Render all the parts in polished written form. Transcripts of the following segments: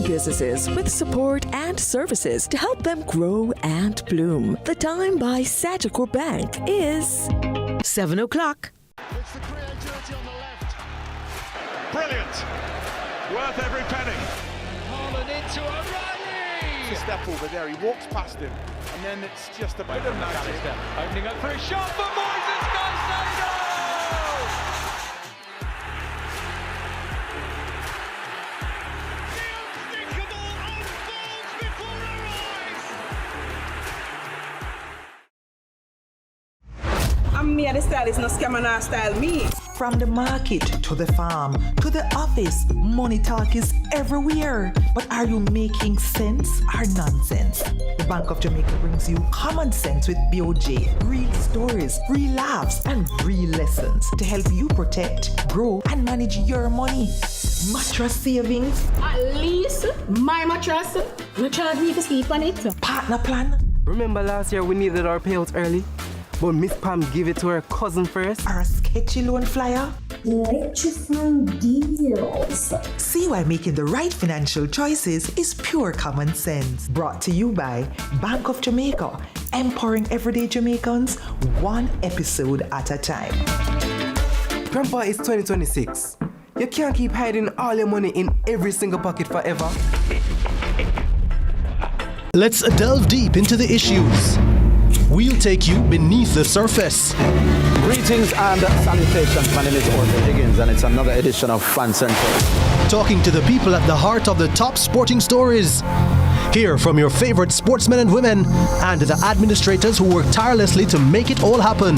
businesses with support and services to help them grow and bloom. The time by Sagicor Bank is 7 o'clock. It's the creativity on the left. Brilliant. Worth every penny. Haaland into O'Reilly. It's a step over there. He walks past him, and then it's just a bit of magic. Opening up for a shot for Moises Caicedo. The unthinkable unfolds before our eyes. I'm me, the stylist, no scam and style me. From the market to the farm to the office, money talk is everywhere. But are you making sense or nonsense? The Bank of Jamaica brings you common sense with BOJ. Real stories, real laughs, and real lessons to help you protect, grow, and manage your money. Mattress savings. At least my mattress, you charge me to sleep on it. Partner plan. Remember last year we needed our payouts early? But Miss Pam gave it to her cousin first. Or a sketchy loan flyer. Electrifying deals. See why making the right financial choices is pure common sense. Brought to you by Bank of Jamaica, empowering everyday Jamaicans one episode at a time. Grandpa, it's 2026. You can't keep hiding all your money in every single pocket forever. Let's delve deep into the issues. We'll take you beneath the surface. Greetings and salutations. My name is Orville Higgins, and it's another edition of Fan Central. Talking to the people at the heart of the top sporting stories. Hear from your favorite sportsmen and women and the administrators who work tirelessly to make it all happen.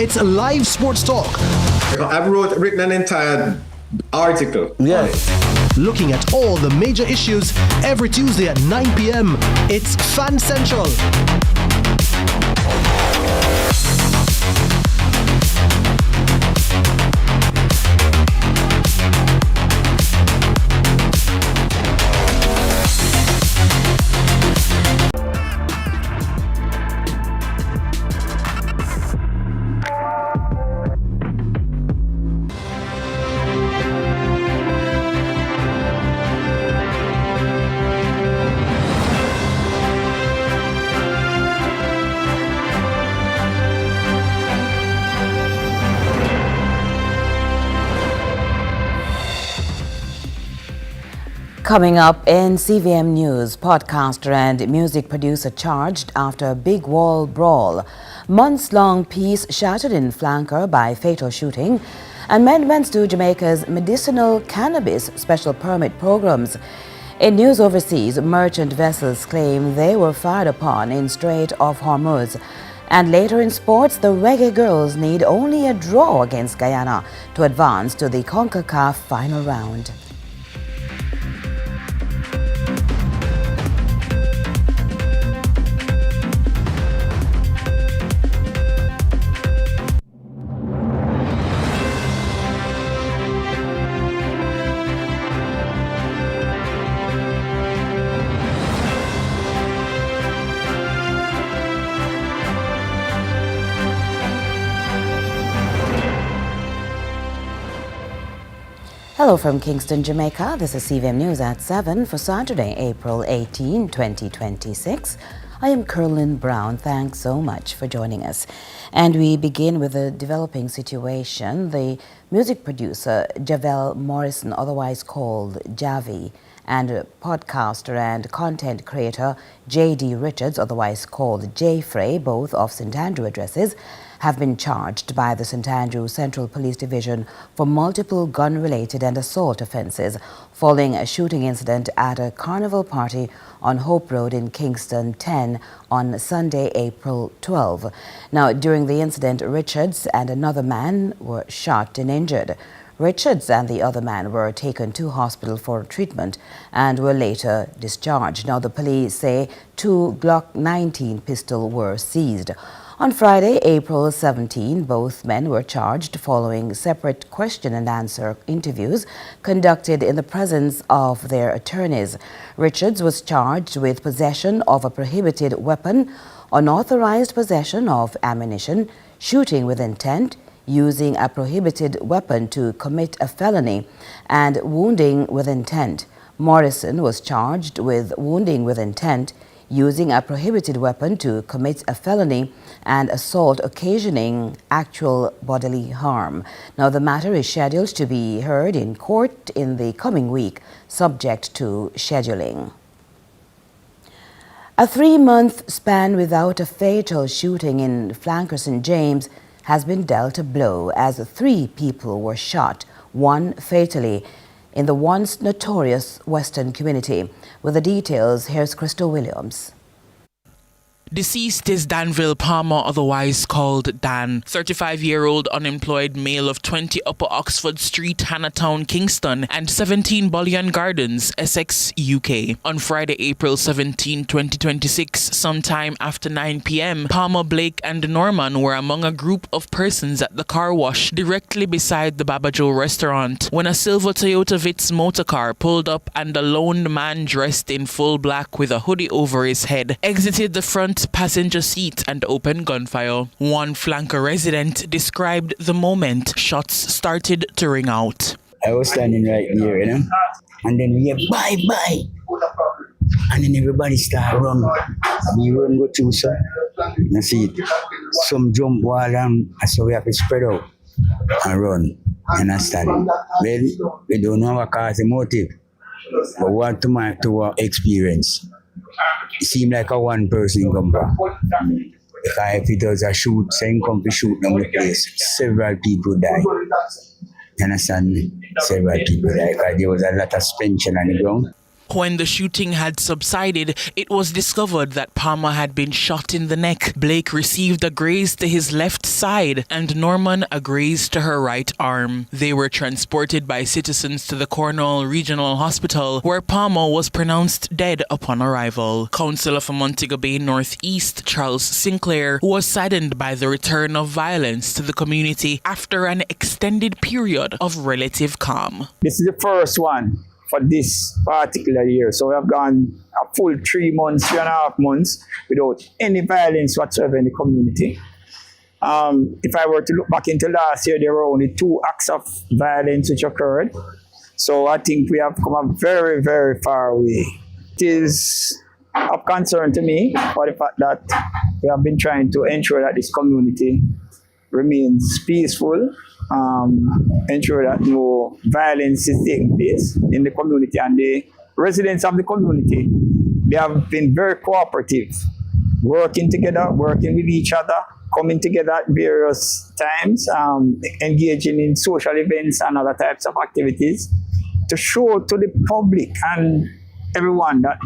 It's live sports talk. I've written an entire article. Yes. Looking at all the major issues every Tuesday at 9 p.m. It's Fan Central. Coming up in CVM News, podcaster and music producer charged after a big wall brawl. Months-long peace shattered in Flanker by fatal shooting. Amendments to Jamaica's medicinal cannabis special permit programs. In news overseas, merchant vessels claim they were fired upon in Strait of Hormuz. And later in sports, the Reggae Girls need only a draw against Guyana to advance to the CONCACAF final round. Hello from Kingston, Jamaica. This is CVM News at 7 for Saturday, April 18, 2026. I am Curlin Brown. Thanks so much for joining us. And we begin with a developing situation. The music producer Javel Morrison, otherwise called Javi, and podcaster and content creator J.D. Richards, otherwise called J. Frey, both of St. Andrew addresses, have been charged by the St. Andrew Central Police Division for multiple gun-related and assault offences following a shooting incident at a carnival party on Hope Road in Kingston 10 on Sunday, April 12. Now, during the incident, Richards and another man were shot and injured. Richards and the other man were taken to hospital for treatment and were later discharged. Now, the police say 2 Glock 19 pistols were seized. On Friday, April 17, both men were charged following separate question and answer interviews conducted in the presence of their attorneys. Richards was charged with possession of a prohibited weapon, unauthorized possession of ammunition, shooting with intent, using a prohibited weapon to commit a felony, and wounding with intent. Morrison was charged with wounding with intent, using a prohibited weapon to commit a felony, and assault occasioning actual bodily harm. Now, the matter is scheduled to be heard in court in the coming week, subject to scheduling. A 3-month span without a fatal shooting in Flanker St. James has been dealt a blow as 3 people were shot, 1 fatally, in the once notorious Western community. With the details, here's Crystal Williams. Deceased is Danville Palmer, otherwise called Dan, 35-year-old unemployed male of 20 Upper Oxford Street, Hannahtown, Kingston, and 17 Bullion Gardens, Essex, UK. On Friday, April 17, 2026, sometime after 9 p.m, Palmer, Blake, and Norman were among a group of persons at the car wash directly beside the Baba Joe restaurant when a silver Toyota Vitz motorcar pulled up and a lone man dressed in full black with a hoodie over his head exited the front passenger seat and opened gunfire. One Flanker resident described the moment shots started to ring out. I was standing right there, and then we hear bye bye, and then everybody start run. We run go through, sir. You see it. Some jump wall and so we have to spread out and run. Understand? Well, we don't know what cause the motive, but what to our experience. It seemed like a one person come back. Because if it was a shoot, same company shoot down the place, several people died. You understand me? Several people died because there was a lot of suspension on the ground. When the shooting had subsided, it was discovered that Palmer had been shot in the neck. Blake received a graze to his left side and Norman a graze to her right arm. They were transported by citizens to the Cornwall Regional Hospital, where Palmer was pronounced dead upon arrival. Councillor for Montego Bay North East, Charles Sinclair, was saddened by the return of violence to the community after an extended period of relative calm. This is the first one for this particular year. So we have gone a full 3 months, 3.5 months without any violence whatsoever in the community. If I were to look back into last year, there were only 2 acts of violence which occurred. So I think we have come a very, very far away. It is of concern to me for the fact that we have been trying to ensure that this community remains peaceful, ensure that no violence is taking place in the community, and the residents of the community, they have been very cooperative, working together, working with each other, coming together at various times, engaging in social events and other types of activities to show to the public and everyone that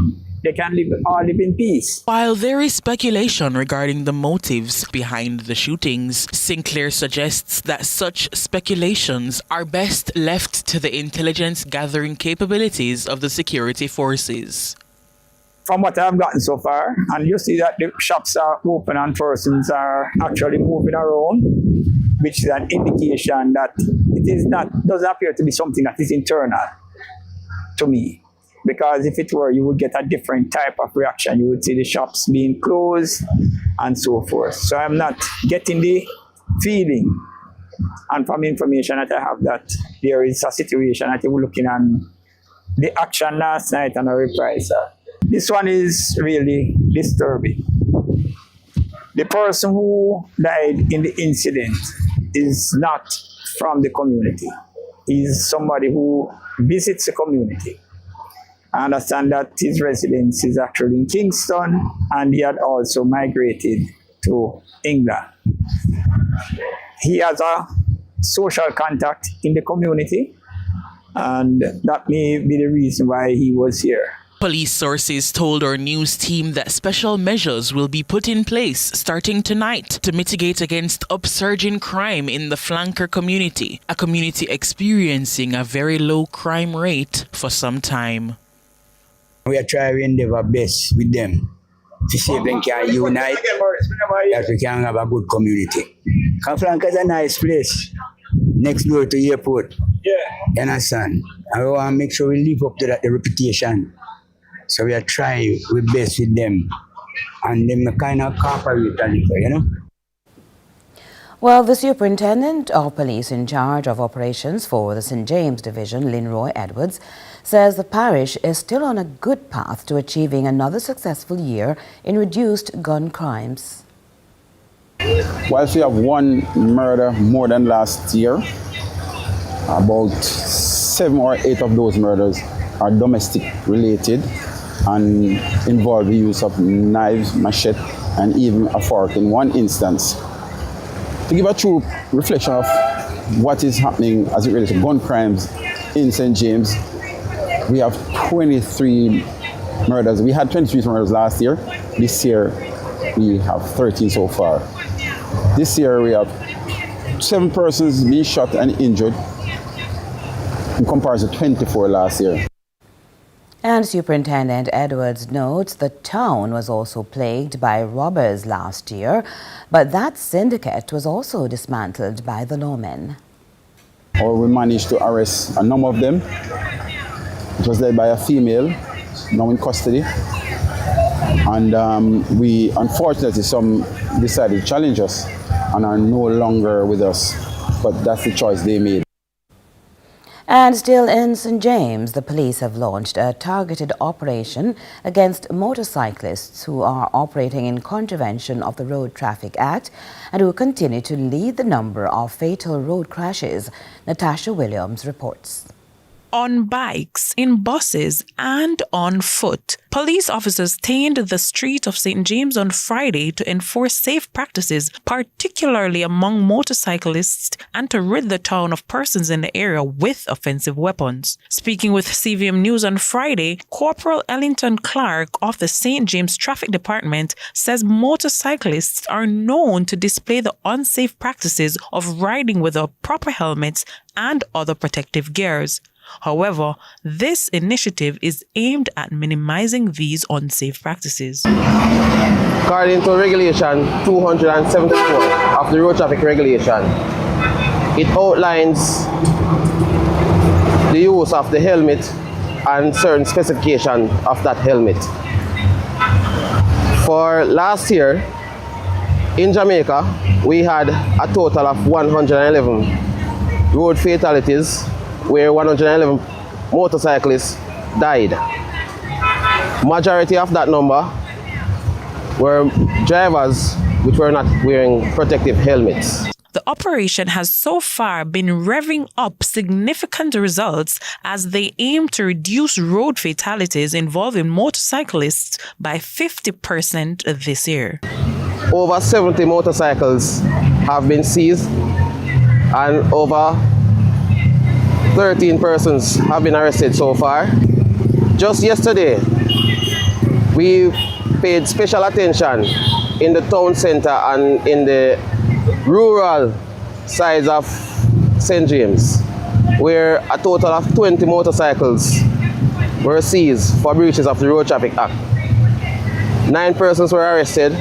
they can all live in peace. While there is speculation regarding the motives behind the shootings, Sinclair suggests that such speculations are best left to the intelligence gathering capabilities of the security forces. From what I've gotten so far, and you see that the shops are open and persons are actually moving around, which is an indication that doesn't appear to be something that is internal to me. Because if it were, you would get a different type of reaction. You would see the shops being closed and so forth. So I'm not getting the feeling, and from information that I have, that there is a situation that you're looking at the action last night and a reprisal. This one is really disturbing. The person who died in the incident is not from the community. He's somebody who visits the community. I understand that his residence is actually in Kingston, and he had also migrated to England. He has a social contact in the community, and that may be the reason why he was here. Police sources told our news team that special measures will be put in place starting tonight to mitigate against upsurging crime in the Flanker community, a community experiencing a very low crime rate for some time. We are trying to endeavor best with them to see if they can unite, that we can have a good community. Flanker is a nice place, next door to the airport. Yeah. You understand? And we want to make sure we live up to that, the reputation. So we are trying our best with them, and them kind of cooperate a little, Well, the Superintendent of Police in charge of operations for the St. James Division, Linroy Edwards, says the parish is still on a good path to achieving another successful year in reduced gun crimes. Whilst we have one murder more than last year, about 7 or 8 of those murders are domestic related and involve the use of knives, machete, and even a fork in one instance. To give a true reflection of what is happening as it relates to gun crimes in St. James, we have 23 murders. We had 23 murders last year. This year, we have 13 so far. This year, we have 7 persons being shot and injured in comparison to 24 last year. And Superintendent Edwards notes the town was also plagued by robbers last year, but that syndicate was also dismantled by the lawmen. We managed to arrest a number of them. It was led by a female, now in custody. And we, unfortunately, some decided to challenge us and are no longer with us, but that's the choice they made. And still in St. James, the police have launched a targeted operation against motorcyclists who are operating in contravention of the Road Traffic Act and who continue to lead the number of fatal road crashes. Natasha Williams reports. On bikes, in buses, and on foot, police officers stained the street of St. James on Friday to enforce safe practices, particularly among motorcyclists, and to rid the town of persons in the area with offensive weapons. Speaking with CVM News on Friday, Corporal Ellington Clark of the St. James Traffic Department says motorcyclists are known to display the unsafe practices of riding without proper helmets and other protective gears. However, this initiative is aimed at minimizing these unsafe practices. According to Regulation 274 of the Road Traffic Regulation, it outlines the use of the helmet and certain specification of that helmet. For last year, in Jamaica, we had a total of 111 road fatalities where 111 motorcyclists died. Majority of that number were drivers which were not wearing protective helmets. The operation has so far been revving up significant results as they aim to reduce road fatalities involving motorcyclists by 50% this year. Over 70 motorcycles have been seized and over 13 persons have been arrested so far. Just yesterday, we paid special attention in the town center and in the rural sides of St. James, where a total of 20 motorcycles were seized for breaches of the Road Traffic Act. 9 persons were arrested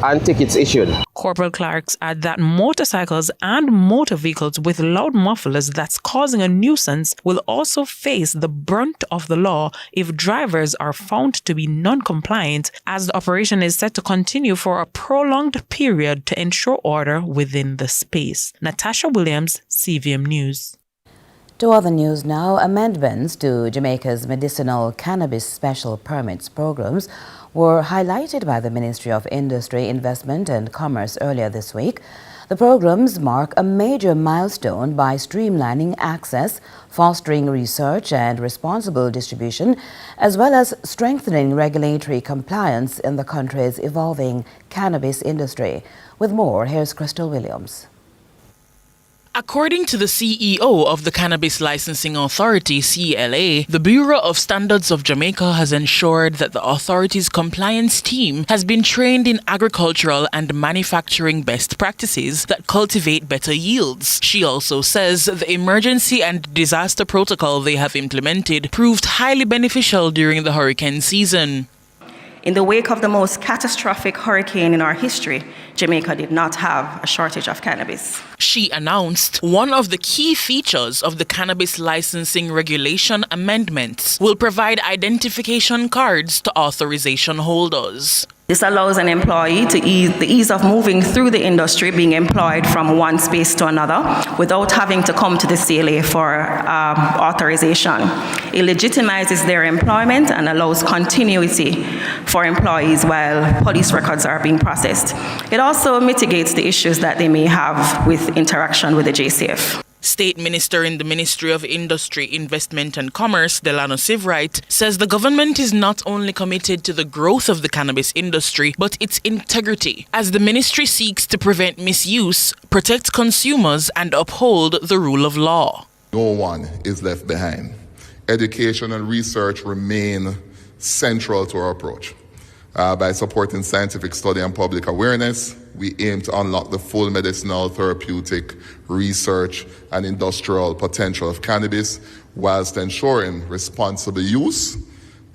and tickets issued. Corporal Clarks add that motorcycles and motor vehicles with loud mufflers that's causing a nuisance will also face the brunt of the law if drivers are found to be non-compliant, as the operation is set to continue for a prolonged period to ensure order within the space. Natasha Williams, CVM News. To other news now, amendments to Jamaica's medicinal cannabis special permits programs were highlighted by the Ministry of Industry, Investment and Commerce earlier this week. The programs mark a major milestone by streamlining access, fostering research and responsible distribution, as well as strengthening regulatory compliance in the country's evolving cannabis industry. With more, here's Crystal Williams. According to the CEO of the Cannabis Licensing Authority, CLA, the Bureau of Standards of Jamaica has ensured that the authority's compliance team has been trained in agricultural and manufacturing best practices that cultivate better yields. She also says the emergency and disaster protocol they have implemented proved highly beneficial during the hurricane season. In the wake of the most catastrophic hurricane in our history, Jamaica did not have a shortage of cannabis. She announced one of the key features of the cannabis licensing regulation amendments will provide identification cards to authorization holders. This allows an employee to ease of moving through the industry, being employed from one space to another without having to come to the CLA for authorization. It legitimizes their employment and allows continuity for employees while police records are being processed. It also mitigates the issues that they may have with interaction with the JCF. State Minister in the Ministry of Industry, Investment and Commerce, Delano Sivright, says the government is not only committed to the growth of the cannabis industry, but its integrity, as the ministry seeks to prevent misuse, protect consumers, and uphold the rule of law. No one is left behind. Education and research remain central to our approach. By supporting scientific study and public awareness, we aim to unlock the full medicinal, therapeutic, research, and industrial potential of cannabis, whilst ensuring responsible use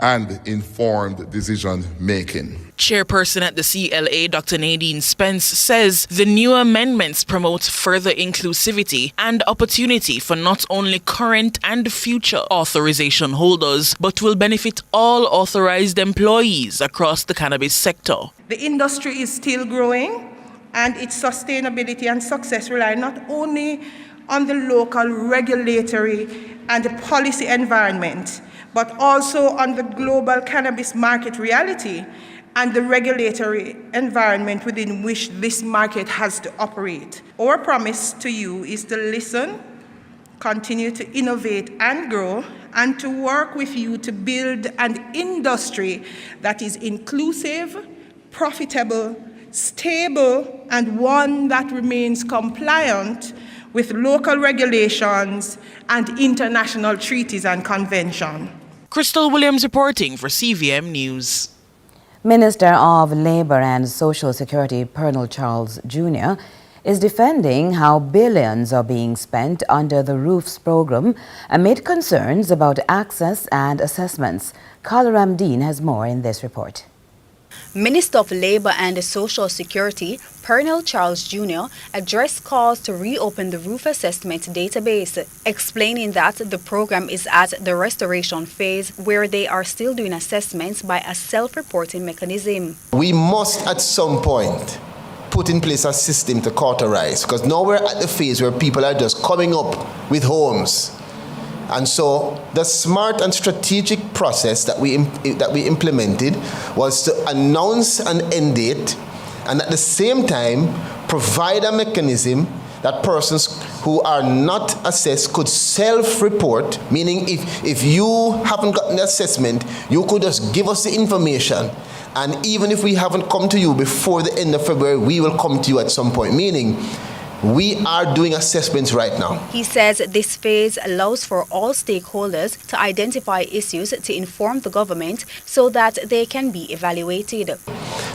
and informed decision-making. Chairperson at the CLA, Dr. Nadine Spence, says the new amendments promote further inclusivity and opportunity for not only current and future authorization holders, but will benefit all authorized employees across the cannabis sector. The industry is still growing, and its sustainability and success rely not only on the local regulatory and policy environment, but also on the global cannabis market reality and the regulatory environment within which this market has to operate. Our promise to you is to listen, continue to innovate and grow, and to work with you to build an industry that is inclusive, profitable, stable, and one that remains compliant with local regulations and international treaties and conventions. Crystal Williams reporting for CVM News. Minister of Labour and Social Security Pernell Charles Jr. is defending how billions are being spent under the ROOFs program amid concerns about access and assessments. Carla Ramdeen has more in this report. Minister of Labour and Social Security, Pernell Charles Jr., addressed calls to reopen the roof assessment database, explaining that the program is at the restoration phase where they are still doing assessments by a self-reporting mechanism. We must at some point put in place a system to cauterize, because now we're at the phase where people are just coming up with homes. And so the smart and strategic process that we implemented was to announce an end date and at the same time provide a mechanism that persons who are not assessed could self-report, meaning if you haven't gotten the assessment, you could just give us the information. And even if we haven't come to you before the end of February, we will come to you at some point, meaning we are doing assessments right now. He says this phase allows for all stakeholders to identify issues to inform the government so that they can be evaluated.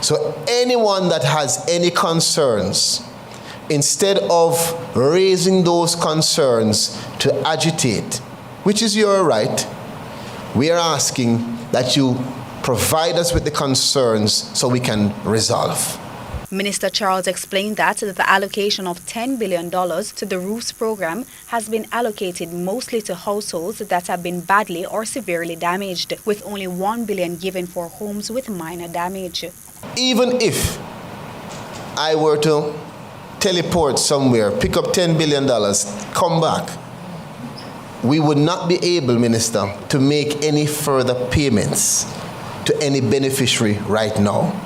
So anyone that has any concerns, instead of raising those concerns to agitate, which is your right, we are asking that you provide us with the concerns so we can resolve. Minister Charles explained that the allocation of $10 billion to the ROOFs program has been allocated mostly to households that have been badly or severely damaged, with only $1 billion given for homes with minor damage. Even if I were to teleport somewhere, pick up $10 billion, come back, we would not be able, Minister, to make any further payments to any beneficiary right now,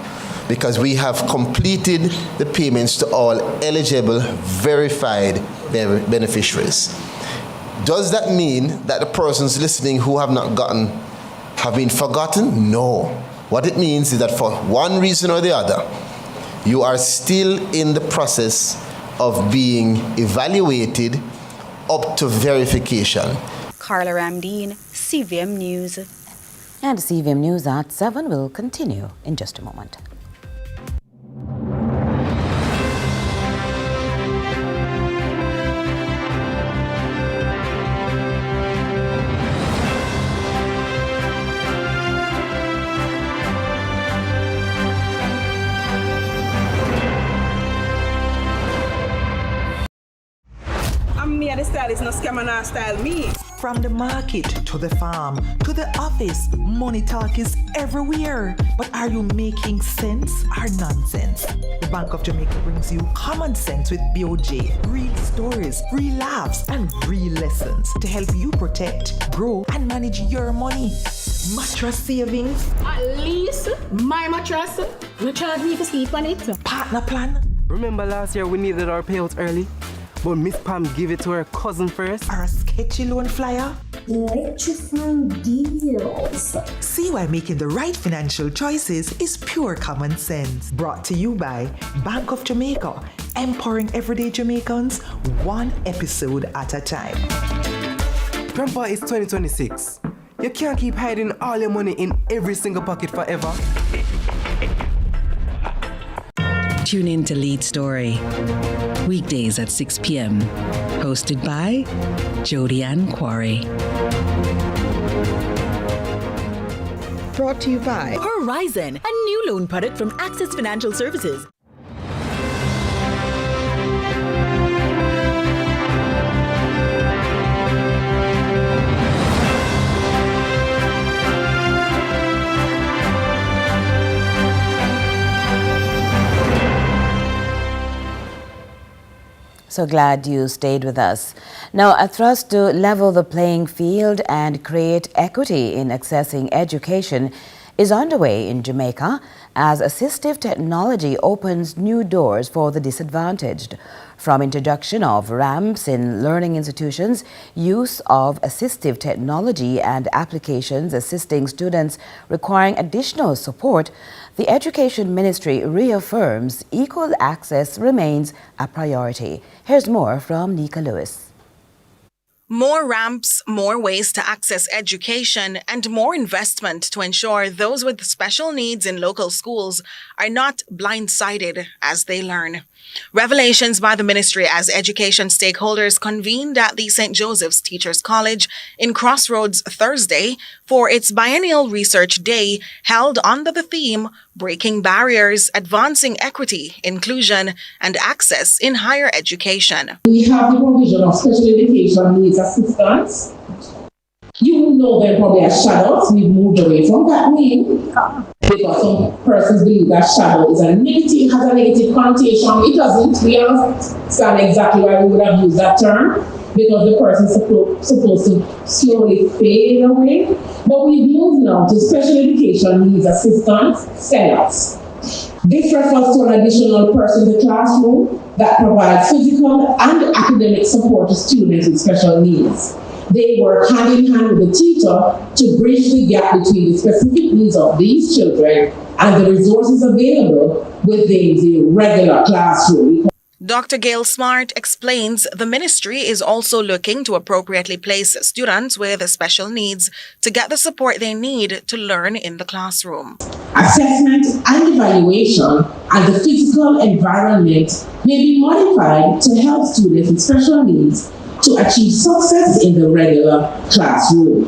because we have completed the payments to all eligible, verified beneficiaries. Does that mean that the persons listening who have not gotten have been forgotten? No. What it means is that for one reason or the other, you are still in the process of being evaluated up to verification. Carla Ramdeen, CVM News. And CVM News at 7 will continue in just a moment. style is no scam and not style me. From the market to the farm to the office, money talk is everywhere. But are you making sense or nonsense? The Bank of Jamaica brings you common sense with BOJ. Real stories, real laughs, and real lessons to help you protect, grow, and manage your money. Mattress savings. At least my mattress, you charge me to sleep on it. Partner plan. Remember last year we needed our payouts early? But Miss Pam gave it to her cousin first. Or a sketchy loan flyer. Electrifying deals. See why making the right financial choices is pure common sense. Brought to you by Bank of Jamaica, empowering everyday Jamaicans one episode at a time. Grandpa, it's 2026. You can't keep hiding all your money in every single pocket forever. Tune in to Lead Story, weekdays at 6 p.m. Hosted by Jody Ann Quarry. Brought to you by Horizon, a new loan product from Access Financial Services. So glad you stayed with us. Now, a thrust to level the playing field and create equity in accessing education is underway in Jamaica as assistive technology opens new doors for the disadvantaged. From introduction of ramps in learning institutions, use of assistive technology and applications assisting students requiring additional support, the Education Ministry reaffirms equal access remains a priority. Here's more from Nika Lewis. More ramps, more ways to access education, and more investment to ensure those with special needs in local schools are not blindsided as they learn. Revelations by the ministry as education stakeholders convened at the St. Joseph's Teachers College in Crossroads Thursday for its biennial research day held under the theme Breaking Barriers, Advancing Equity, Inclusion, and Access in Higher Education. We have the provision of special education needs assistance. You will know them probably as shadows. We've moved away from that name because some persons believe that shadow is a negative, has a negative connotation. It doesn't. We understand exactly why we would have used that term because the person is supposed to slowly fade away. But we've moved now to special education needs assistance, SELAS. This refers to an additional person in the classroom that provides physical and academic support to students with special needs. They work hand in hand with the teacher to bridge the gap between the specific needs of these children and the resources available within the regular classroom. Dr. Gail Smart explains the ministry is also looking to appropriately place students with special needs to get the support they need to learn in the classroom. Assessment and evaluation and the physical environment may be modified to help students with special needs to achieve success in the regular classroom.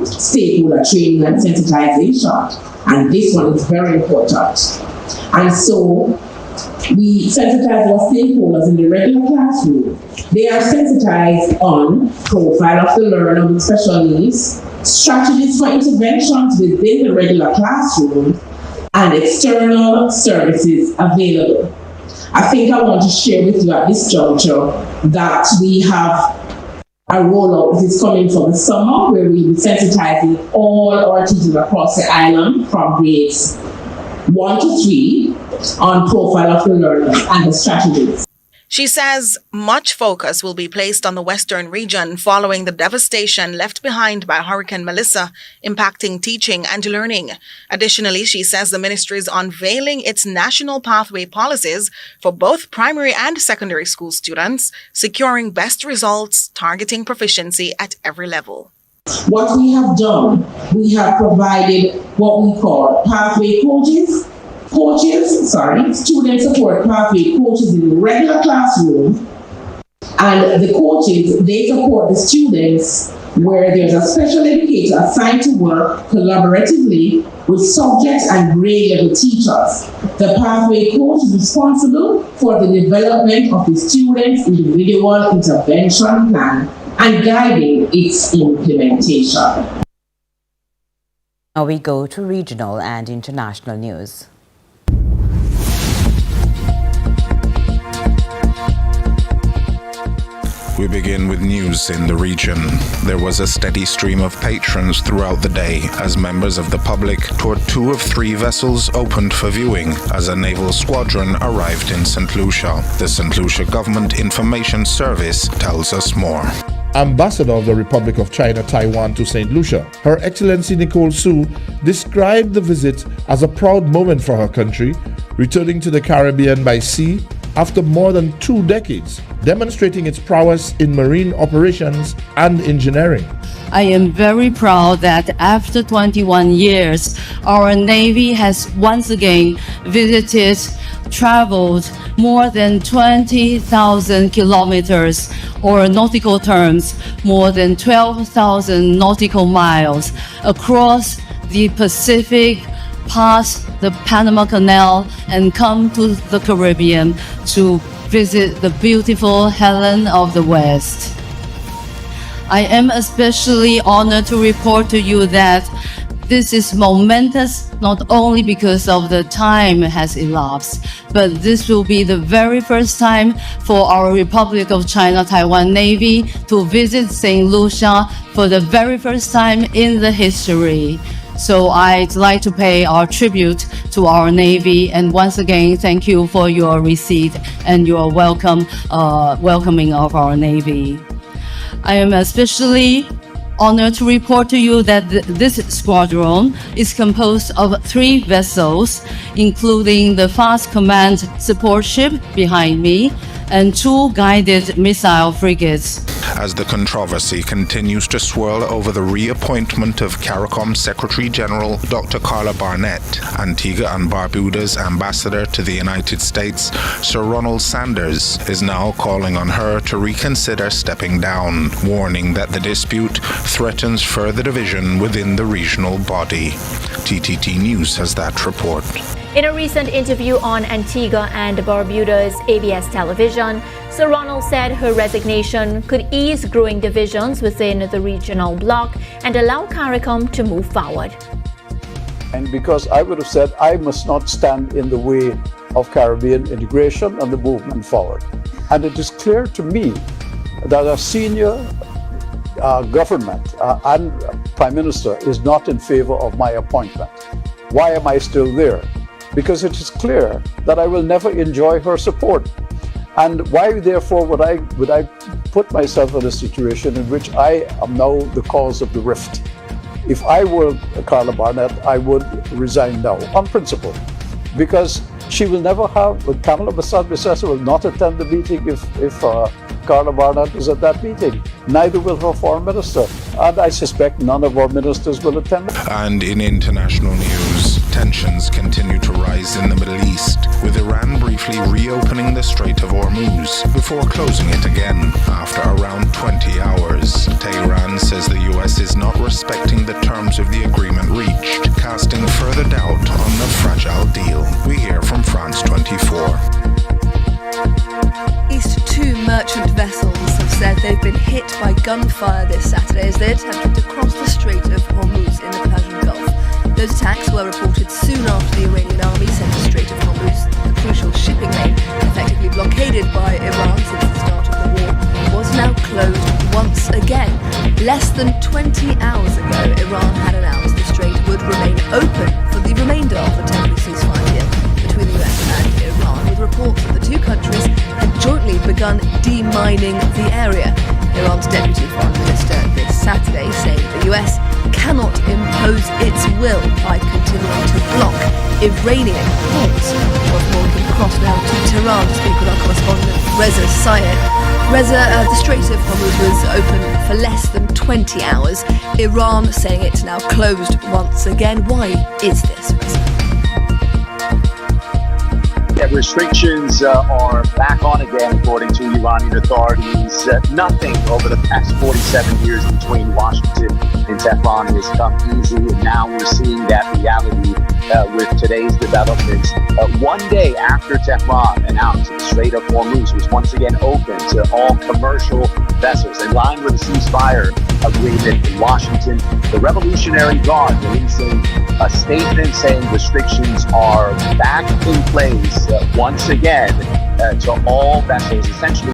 Stakeholder training and sensitization, and this one is very important. And so we sensitize our stakeholders in the regular classroom. They are sensitized on profile of the learner with special needs, strategies for interventions within the regular classroom, and external services available. I think I want to share with you at this juncture that we have a rollout that is coming for the summer where we'll be sensitizing all our teachers across the island from grades 1 to 3 on profile of the learner and the strategies. She says much focus will be placed on the Western region following the devastation left behind by Hurricane Melissa, impacting teaching and learning. Additionally, she says the ministry is unveiling its national pathway policies for both primary and secondary school students, securing best results, targeting proficiency at every level. What we have done, we have provided what we call pathway student support pathway coaches in the regular classroom, and the coaches, they support the students where there's a special educator assigned to work collaboratively with subject and grade level teachers. The pathway coach is responsible for the development of the student's individual intervention plan and guiding its implementation. Now we go to regional and international news. We begin with news in the region. There was a steady stream of patrons throughout the day as members of the public toured 2 of 3 vessels opened for viewing as a naval squadron arrived in St. Lucia. The St. Lucia Government Information Service tells us more. Ambassador of the Republic of China, Taiwan to St. Lucia, Her Excellency Nicole Su described the visit as a proud moment for her country, returning to the Caribbean by sea after more than 2 decades, demonstrating its prowess in marine operations and engineering. I am very proud that after 21 years, our Navy has once again traveled more than 20,000 kilometers, or nautical terms, more than 12,000 nautical miles across the Pacific, past the Panama Canal, and come to the Caribbean to visit the beautiful Helen of the West. I am especially honored to report to you that this is momentous not only because of the time has elapsed, but this will be the very first time for our Republic of China Taiwan Navy to visit St. Lucia for the very first time in the history. So I'd like to pay our tribute to our Navy, and once again, thank you for your receipt and your welcoming of our Navy. I am especially honored to report to you that this squadron is composed of 3 vessels, including the Fast Command support ship behind me and 2 guided missile frigates. As the controversy continues to swirl over the reappointment of CARICOM Secretary General Dr. Carla Barnett, Antigua and Barbuda's ambassador to the United States, Sir Ronald Sanders, is now calling on her to reconsider stepping down, warning that the dispute threatens further division within the regional body. TTT News has that report. In a recent interview on Antigua and Barbuda's ABS television, Sir Ronald said her resignation could ease growing divisions within the regional bloc and allow CARICOM to move forward. And because I would have said I must not stand in the way of Caribbean integration and the movement forward. And it is clear to me that a senior government and Prime Minister is not in favor of my appointment. Why am I still there? Because it is clear that I will never enjoy her support. And why, therefore, would I put myself in a situation in which I am now the cause of the rift? If I were Carla Barnett, I would resign now, on principle, because she will never have, Kamala Bassad-Bissessar will not attend the meeting if Carla Barnett is at that meeting. Neither will her foreign minister. And I suspect none of our ministers will attend. And in international news, tensions continue to rise in the Middle East, with Iran briefly reopening the Strait of Hormuz before closing it again after around 20 hours. Tehran says the US is not respecting the terms of the agreement reached, casting further doubt on the fragile deal. We hear from France 24. At least 2 merchant vessels have said they've been hit by gunfire this Saturday as they attempted to cross the Strait of Hormuz in the Persian Gulf. Those attacks were reported soon after the Iranian army said the Strait of Hormuz, the crucial shipping lane effectively blockaded by Iran since the start of the war, was now closed once again. Less than 20 hours ago, Iran had announced the strait would remain open for the remainder of the temporary ceasefire deal between the US and Iran, with reports that the 2 countries had jointly begun demining the area. Iran's deputy foreign minister this Saturday saying the US cannot impose its will by continuing to block Iranian ports. What's more, we can cross now to Tehran to speak with our correspondent Reza Sayed. Reza, the Strait of Hormuz was open for less than 20 hours. Iran saying it's now closed once again. Why is this, Reza? Yeah, restrictions are back on again, according to Iranian authorities. Nothing over the past 47 years between Washington and Tehran has come easy, and now we're seeing that reality with today's developments. One day after Tehran announced the Strait of Hormuz was once again open to all commercial vessels, in line with the ceasefire agreement in Washington, the Revolutionary Guard releasing a statement saying restrictions are back in place once again to all vessels, essentially